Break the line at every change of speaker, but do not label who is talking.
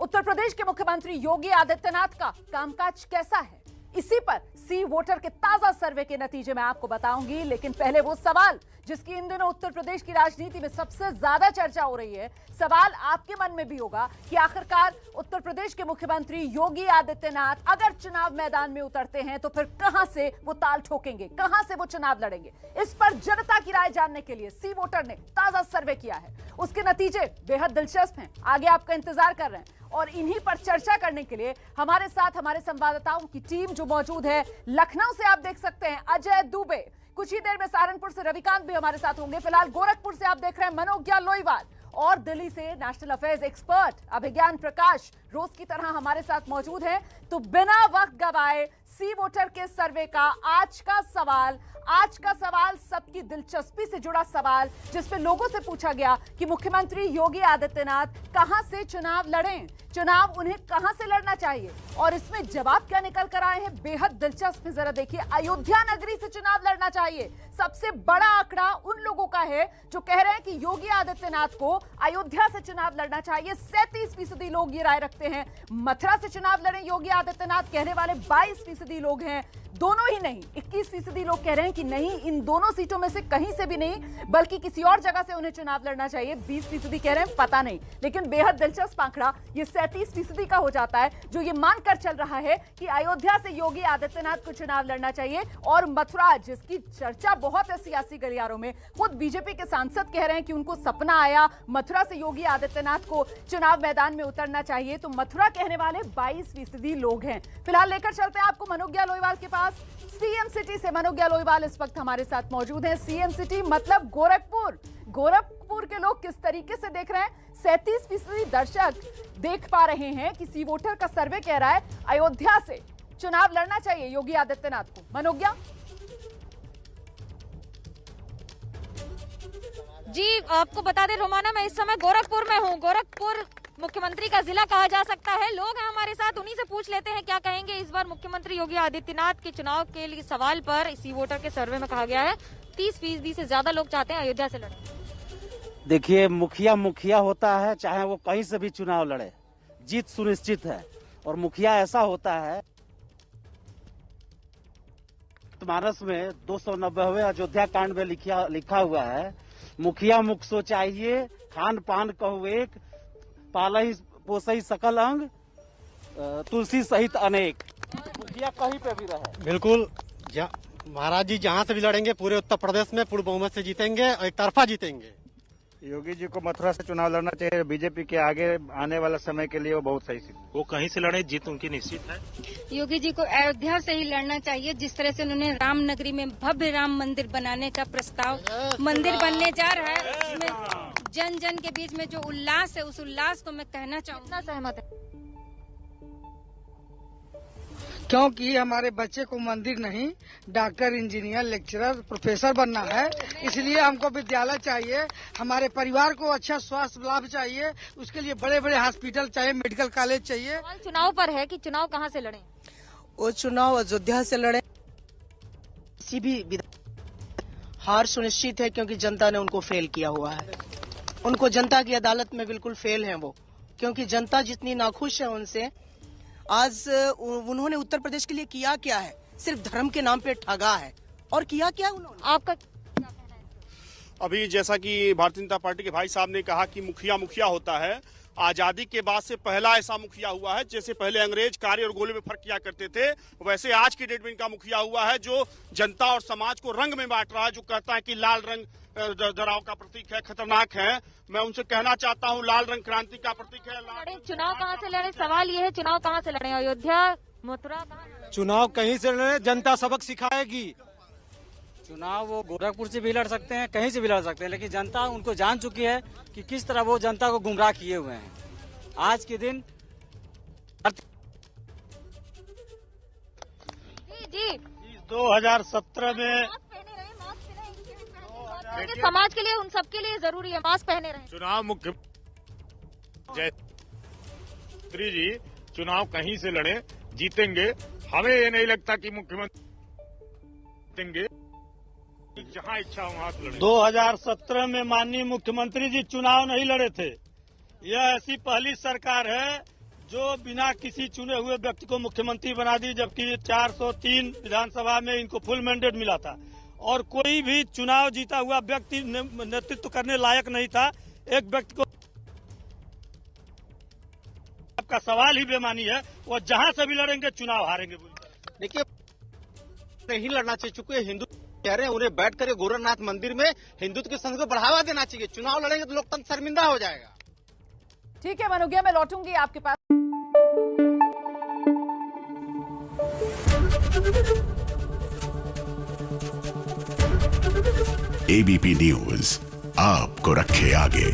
उत्तर प्रदेश के मुख्यमंत्री योगी आदित्यनाथ का कामकाज कैसा है, इसी पर सी वोटर के ताजा सर्वे के नतीजे मैं आपको बताऊंगी। लेकिन पहले वो सवाल जिसकी इन दिनों उत्तर प्रदेश की राजनीति में सबसे ज्यादा चर्चा हो रही है, सवाल आपके मन में भी होगा कि आखिरकार उत्तर प्रदेश के मुख्यमंत्री योगी आदित्यनाथ अगर चुनाव मैदान में उतरते हैं तो फिर कहां से वो ताल ठोकेंगे, कहां से वो चुनाव लड़ेंगे। इस पर जनता की राय जानने के लिए सी वोटर ने ताजा सर्वे किया है। उसके नतीजे बेहद दिलचस्प हैं, आगे आपका इंतजार कर रहे हैं। और इन्हीं पर चर्चा करने के लिए हमारे साथ हमारे संवाददाताओं की टीम जो मौजूद है। लखनऊ से आप देख सकते हैं अजय दुबे, कुछ ही देर में सहारनपुर से रविकांत भी हमारे साथ होंगे। फिलहाल गोरखपुर से आप देख रहे हैं मनोज्ञा लोईवाल और दिल्ली से नेशनल अफेयर्स एक्सपर्ट अभिज्ञान प्रकाश रोज की तरह हमारे साथ मौजूद हैं। तो बिना वक्त गवाए सी वोटर के सर्वे का आज का सवाल सबकी दिलचस्पी से जुड़ा सवाल, जिसपे लोगों से पूछा गया कि मुख्यमंत्री योगी आदित्यनाथ कहां से चुनाव लड़ें, चुनाव उन्हें कहां से लड़ना चाहिए। और इसमें जवाब क्या निकल कर आए हैं, बेहद दिलचस्प। जरा देखिए, अयोध्या नगरी से चुनाव लड़ना चाहिए। सबसे बड़ा आंकड़ा उन लोगों का है जो कह रहे हैं कि योगी आदित्यनाथ को अयोध्या से चुनाव लड़ना चाहिए। 37% लोग ये राय रखते हैं। मथुरा से चुनाव लड़ें योगी आदित्यनाथ कहने वाले 22% लोग हैं। दोनों ही नहीं, 21% लोग कह रहे हैं कि नहीं, इन दोनों सीटों में से कहीं से भी नहीं, बल्कि किसी और जगह से उन्हें चुनाव लड़ना चाहिए। 20% कह रहे हैं पता नहीं। लेकिन बेहद दिलचस्प आंकड़ा ये 37% का हो जाता है, जो ये मानकर चल रहा है कि अयोध्या से योगी आदित्यनाथ को चुनाव लड़ना चाहिए। और मथुरा, जिसकी चर्चा बहुत है सियासी गलियारों में, खुद बीजेपी के सांसद कह रहे हैं कि उनको सपना आया मथुरा से योगी आदित्यनाथ को चुनाव मैदान में उतरना चाहिए। तो मथुरा कहने वाले 22% लोग हैं। फिलहाल लेकर चलते हैं आपको मनोज्ञा लोईवाल के पास। सीएम सिटी से मनोज्ञा लोईवाल इस वक्त हमारे साथ मौजूद हैं। सीएम सिटी मतलब गोरखपुर के लोग किस तरीके से देख रहे हैं। 37% दर्शक देख पा रहे हैं कि सी वोटर का सर्वे कह रहा है अयोध्या से चुनाव लड़ना चाहिए योगी आदित्यनाथ को। मनोज्ञा
जी, आपको बता दें रोमाना, मैं इस समय गोरखपुर में हूँ। गोरखपुर मुख्यमंत्री का जिला कहा जा सकता है। लोग हैं हमारे साथ, उन्हीं से पूछ लेते हैं क्या कहेंगे इस बार मुख्यमंत्री योगी आदित्यनाथ के चुनाव के लिए। सवाल पर इसी वोटर के सर्वे में कहा गया है 30% से ज्यादा लोग चाहते हैं अयोध्या से लड़े।
देखिए, मुखिया होता है, चाहे वो कहीं से भी चुनाव लड़े, जीत सुनिश्चित है। और मुखिया ऐसा होता है, मानस में 290वें अयोध्या कांड में लिखा हुआ है, मुखिया मुख सो चाहिए, खान पान कहु एक, पालही पोसई सकल अंग, तुलसी सहित अनेक। मुखिया कहीं पे भी रहे।
बिल्कुल महाराज जी, जहाँ से भी लड़ेंगे पूरे उत्तर प्रदेश में पूर्ण बहुमत से जीतेंगे और एक तरफा जीतेंगे।
योगी जी को मथुरा से चुनाव लड़ना चाहिए। बीजेपी के आगे आने वाला समय के लिए वो बहुत सही,
वो कहीं से लड़े, जीत उनकी निश्चित है।
योगी जी को अयोध्या से ही लड़ना चाहिए। जिस तरह से उन्होंने राम नगरी में भव्य राम मंदिर बनाने का प्रस्ताव मंदिर बनने जा रहा है, उसमें जन जन के बीच में जो उल्लास है, उस उल्लास को मैं कहना चाहूँगा,
सहमत है।
क्योंकि हमारे बच्चे को मंदिर नहीं, डॉक्टर, इंजीनियर, लेक्चरर, प्रोफेसर बनना है। इसलिए हमको विद्यालय चाहिए, हमारे परिवार को अच्छा स्वास्थ्य लाभ चाहिए, उसके लिए बड़े बड़े हॉस्पिटल चाहिए, मेडिकल कॉलेज चाहिए।
चुनाव पर है कि चुनाव कहाँ से लड़ें।
वो चुनाव अयोध्या से लड़े। किसी भी हार सुनिश्चित है, क्योंकि जनता ने उनको फेल किया हुआ है। उनको जनता की अदालत में बिल्कुल फेल है वो, क्योंकि जनता जितनी नाखुश है उनसे। आज उन्होंने उत्तर प्रदेश के लिए किया क्या है, सिर्फ धर्म के नाम पे ठगा है। और किया क्या उन्होंने।
आपका
अभी जैसा कि भारतीय जनता पार्टी के भाई साहब ने कहा कि मुखिया होता है, आजादी के बाद से पहला ऐसा मुखिया हुआ है। जैसे पहले अंग्रेज कार्य और गोले में फर्क किया करते थे, वैसे आज की डेट में इनका मुखिया हुआ है जो जनता और समाज को रंग में बांट रहा है। जो कहता है कि लाल रंग डराव का प्रतीक है, खतरनाक है। मैं उनसे कहना चाहता हूं, लाल रंग क्रांति का प्रतीक है।
चुनाव कहां से लड़े, सवाल ये है चुनाव कहां से लड़े, अयोध्या, मथुरा,
चुनाव कहीं से लड़े, जनता सबक सिखाएगी।
चुनाव वो गोरखपुर से भी लड़ सकते हैं, कहीं से भी लड़ सकते हैं, लेकिन जनता उनको जान चुकी है कि किस तरह वो जनता को गुमराह किए हुए हैं। आज के दिन
जी
2017 में
समाज के लिए, उन सबके लिए जरूरी है, मास्क पहने रहे।
चुनाव मुख्यमंत्री जी चुनाव कहीं से लड़े, जीतेंगे। हमें ये नहीं लगता कि मुख्यमंत्री जीतेंगे, जहां इच्छा वहां से लड़े।
2017 में माननीय मुख्यमंत्री जी चुनाव नहीं लड़े थे। यह ऐसी पहली सरकार है
जो बिना किसी चुने हुए व्यक्ति को मुख्यमंत्री बना दी, जबकि 403 विधानसभा में इनको फुल मैंडेट मिला था और कोई भी चुनाव जीता हुआ व्यक्ति नेतृत्व करने लायक नहीं था। एक व्यक्ति को आपका सवाल ही बेमानी है, वो जहां से भी लड़ेंगे चुनाव हारेंगे।
देखिए नहीं लड़ना चाहिए, चूंकि हिंदू कह रहे हैं उन्हें बैठ कर गोरखनाथ मंदिर में हिंदुत्व के संघ को बढ़ावा देना चाहिए। चुनाव लड़ेंगे तो लोकतंत्र शर्मिंदा हो जाएगा।
ठीक है मनोज्ञा, मैं लौटूंगी आपके पास।
एबीपी न्यूज आपको रखे आगे।